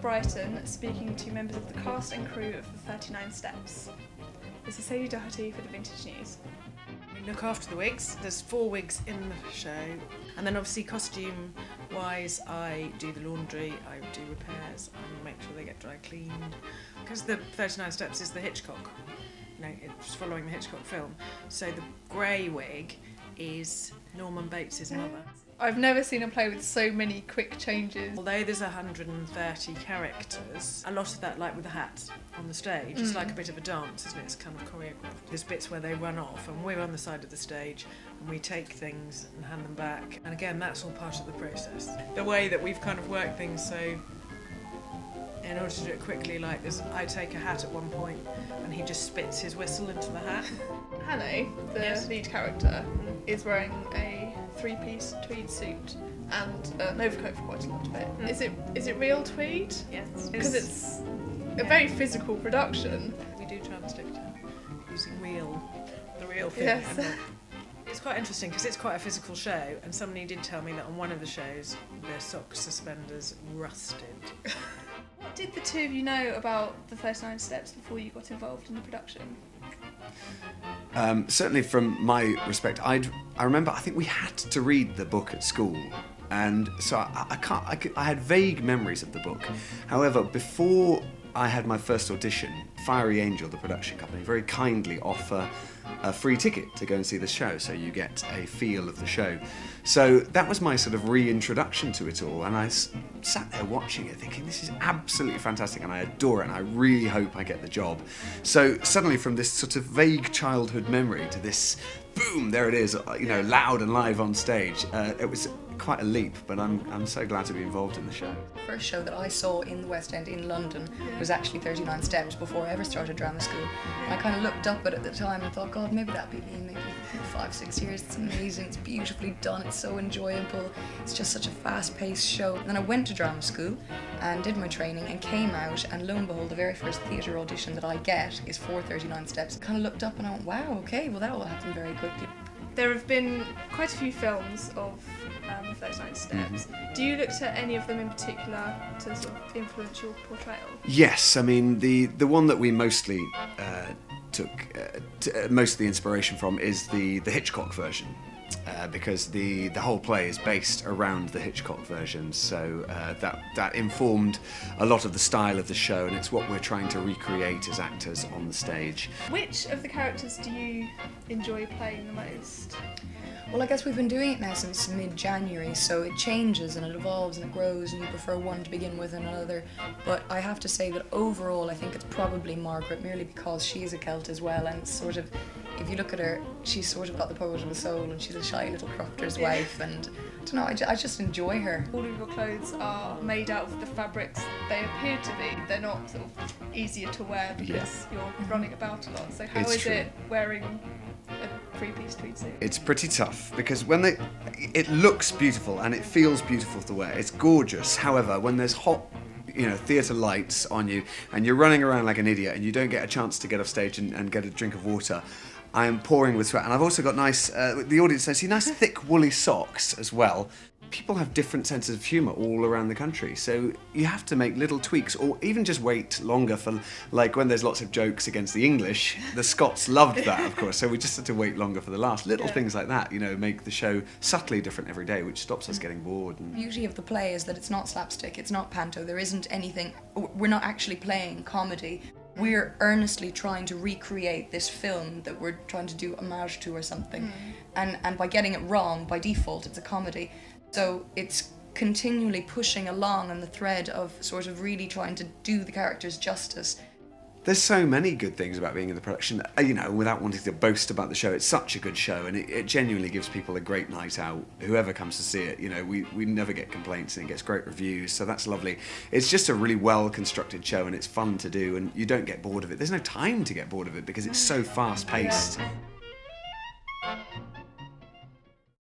Brighton speaking to members of the cast and crew of the 39 Steps. This is Sadie Doherty for the Vintage News. We look after the wigs. There's 4 wigs in the show, and then obviously costume-wise, I do the laundry, I do repairs, I make sure they get dry cleaned. Because the 39 Steps is the Hitchcock, it's following the Hitchcock film. So the grey wig is Norman Bates's mother. I've never seen a play with so many quick changes. Although there's 130 characters, a lot of that, like with the hats on the stage, it's like a bit of a dance, isn't it? It's kind of choreographed. There's bits where they run off and we're on the side of the stage and we take things and hand them back. And again, that's all part of the process. The way that we've kind of worked things, so in order to do it quickly, like this, I take a hat at one point and he just spits his whistle into the hat. Hannay, the lead character, is wearing a 3-piece tweed suit and an overcoat for quite a lot of it. Is it real tweed? Yes. Because it's a very physical production. We do try and stick to using the real thing. Yes. It's quite interesting because it's quite a physical show, and somebody did tell me that on one of the shows their sock suspenders rusted. What did the two of you know about the 39 Steps before you got involved in the production? Certainly from my respect, I remember, I think we had to read the book at school, and so I had vague memories of the book. However, before I had my first audition, Fiery Angel, the production company, very kindly offer a free ticket to go and see the show, so you get a feel of the show. So that was my sort of reintroduction to it all, and I sat there watching it thinking, this is absolutely fantastic and I adore it and I really hope I get the job. So suddenly from this sort of vague childhood memory to this, boom, there it is, loud and live on stage, it was quite a leap, but I'm so glad to be involved in the show. The first show that I saw in the West End in London was actually 39 Steps before I ever started drama school. And I kind of looked up at it at the time and thought, God, maybe that'd be me, maybe 5-6 years. It's amazing, it's beautifully done, it's so enjoyable, it's just such a fast-paced show. And then I went to drama school and did my training and came out, and lo and behold, the very first theatre audition that I get is for 39 Steps. I kind of looked up and I went, wow, okay, well that all happened very quickly. There have been quite a few films of 39 Steps. Do you look to any of them in particular to sort of influence your portrayal? Yes, I mean the one that we mostly took most of the inspiration from is the Hitchcock version, because the whole play is based around the Hitchcock version, so that informed a lot of the style of the show, and it's what we're trying to recreate as actors on the stage. Which of the characters do you enjoy playing the most? Well, I guess we've been doing it now since mid-January, so it changes and it evolves and it grows, and you prefer one to begin with and another. But I have to say that overall I think it's probably Margaret, merely because she's a Celt as well, and sort of, if you look at her, she's sort of got the poet of a soul, and she's a shy little crofter's wife, and I don't know, I just enjoy her. All of your clothes are made out of the fabrics they appear to be. They're not sort of easier to wear because you're running about a lot. So how is it wearing a 3-piece tweed suit? It's pretty tough because when it looks beautiful and it feels beautiful to wear. It's gorgeous. However, when there's hot, theatre lights on you and you're running around like an idiot and you don't get a chance to get off stage and get a drink of water, I am pouring with sweat. And I've also got nice, the audience says, nice thick woolly socks as well. People have different senses of humour all around the country, so you have to make little tweaks, or even just wait longer for, like when there's lots of jokes against the English, the Scots loved that, of course, so we just had to wait longer for the last. Little things like that, make the show subtly different every day, which stops us getting bored. The beauty of the play is that it's not slapstick, it's not panto, there isn't anything, we're not actually playing comedy. We're earnestly trying to recreate this film that we're trying to do homage to or something. And by getting it wrong, by default, it's a comedy. So it's continually pushing along on the thread of sort of really trying to do the characters justice. There's so many good things about being in the production, without wanting to boast about the show. It's such a good show, and it genuinely gives people a great night out. Whoever comes to see it, we never get complaints, and it gets great reviews, so that's lovely. It's just a really well-constructed show, and it's fun to do, and you don't get bored of it. There's no time to get bored of it because it's so fast-paced.